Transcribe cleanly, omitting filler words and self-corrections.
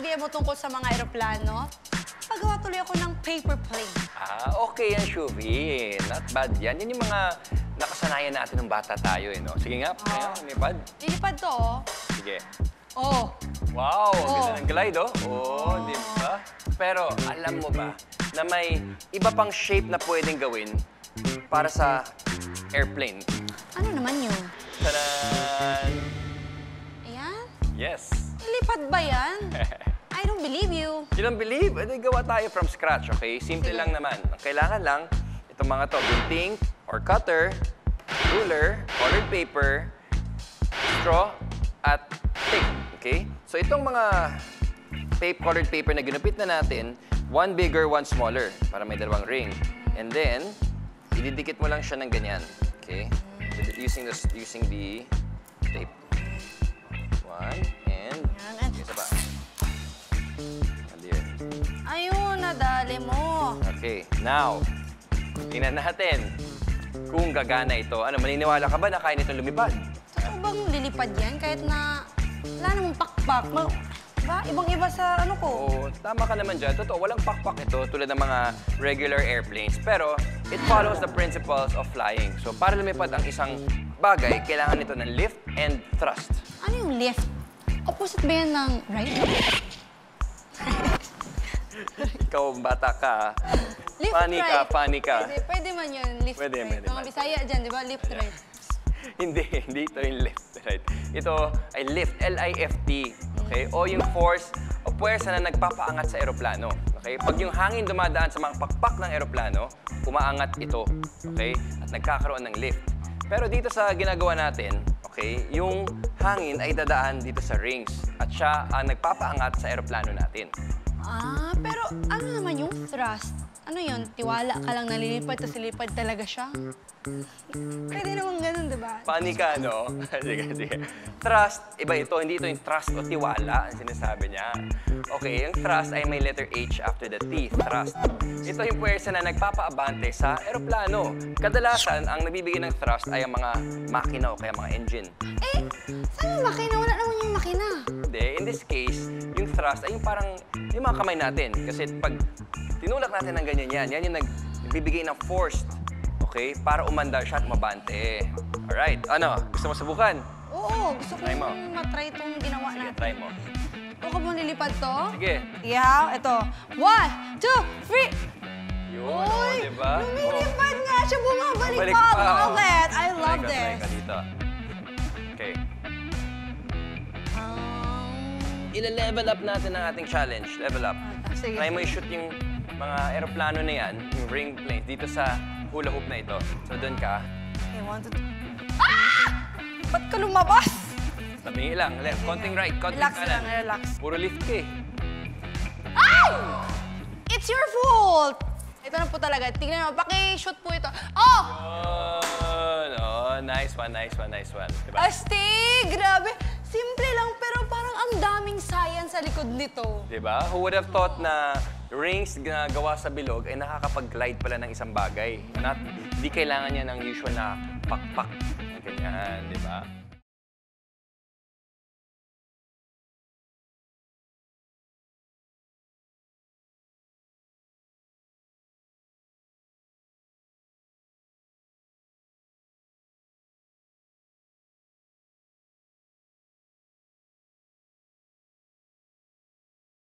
idea mo tungkol sa mga aeroplano, pagawa tuloy ako ng paper plane. Okay yan, Shuvi. Not bad yan. Yan yung mga nakasanayan natin ng bata tayo, eh, no? Sige nga, lumipad. Lilipad to, oh. Sige. Oh. Wow, ang ganda ng glide, oh. Oh, di ba? Pero alam mo ba na may iba pang shape na pwedeng gawin para sa airplane? Ano naman yun? Tadan! Ayan? Yes. Lilipad ba yan? I don't believe you. You don't believe? Ito gawa tayo from scratch, okay? Simple lang naman. Ang kailangan lang, itong mga to, gunting or cutter, ruler, colored paper, straw, at tape, okay? So itong mga colored paper na ginupit na natin, one bigger, one smaller, para may dalawang ring. And then, ididikit mo lang siya ng ganyan, okay? Using the tape. One, and isa pa. Ayun, nadali mo. Okay, now, tingnan natin kung gagana ito. Ano, maniniwala ka ba na kaya nitong lumipad? Totoo bang lilipad yan kahit na wala namang pakpak? Diba? Ibang-iba sa ano ko. Oo, tama ka naman dyan. Totoo, walang pakpak ito tulad ng mga regular airplanes. Pero, it follows the principles of flying. So, para lumipad ang isang bagay, kailangan nito ng lift and thrust. Ano yung lift? Opposite ba yan ng right? Ikaw, bata ka. Lift Funny ka, right. funny ka. Pwede man yun, lift Pwede, right. pwede Mga man. Bisaya dyan, di ba? Lift right. Hindi ito yung lift, right? Ito ay lift, L-I-F-T, okay? O yung force o puwersa na nagpapaangat sa eroplano, okay? Pag yung hangin dumadaan sa mga pakpak ng eroplano, umaangat ito, okay? At nagkakaroon ng lift. Pero dito sa ginagawa natin, okay, yung hangin ay dadaan dito sa rings at siya ang nagpapaangat sa eroplano natin. Pero ano naman yung thrust? Ano yun? Tiwala ka lang nalilipad, tapos lilipad talaga siya? Pwede naman ganun, di ba? Funny ka, no? Sige, sige. Trust, iba ito. Hindi ito yung trust o tiwala ang sinasabi niya. Okay, yung trust ay may letter H after the T, trust. Ito yung puwersa na nagpapaabante sa eroplano. Kadalasan, ang nabibigay ng thrust ay ang mga makina o kaya mga engine. Saan yung makina? Wala naman yung makina. Hindi, in this case, yung thrust ay yung parang yung mga kamay natin. Kasi pag tinulak natin ng ganyan yan yung nagbibigay ng force, okay, para umandar siya at mabante. Alright, ano? Gusto mo subukan? Oo, gusto ko Try mo. matry itong ginawa Sige, natin. try mo. Huwag ka mong lilipad to? Sige. Yeah, ito. 1, 2, 3! Yun, Uy! diba? Lumilipad nga siya, bumabalik Balik pa. pa. Love it! I love Try this. ka dito. Okay. Ile-level up natin ang ating challenge. Level up. Sige. Try mo i-shoot yung mga aeroplano na yan, yung ring planes, dito sa hula hoop na ito. So, doon ka. Okay, 1, 2, 3. Ah! Ba't ka lumabas? Tabingi lang. Left. Konting right, konting Relax kanan. lang, relax. Puro lift ka eh. Ay! It's your fault! Ito na po talaga. Tingnan mo, paki-shoot po ito. Oh! Yun. Oh, nice one, nice one, nice one. Diba? Astig! Grabe! Simple lang, pero parang ang daming science sa likod nito. Diba? Who would have thought na rings na gawa sa bilog ay nakakapag-glide pala ng isang bagay. Not, di kailangan niya ng usual na pakpak. Ganyan, diba?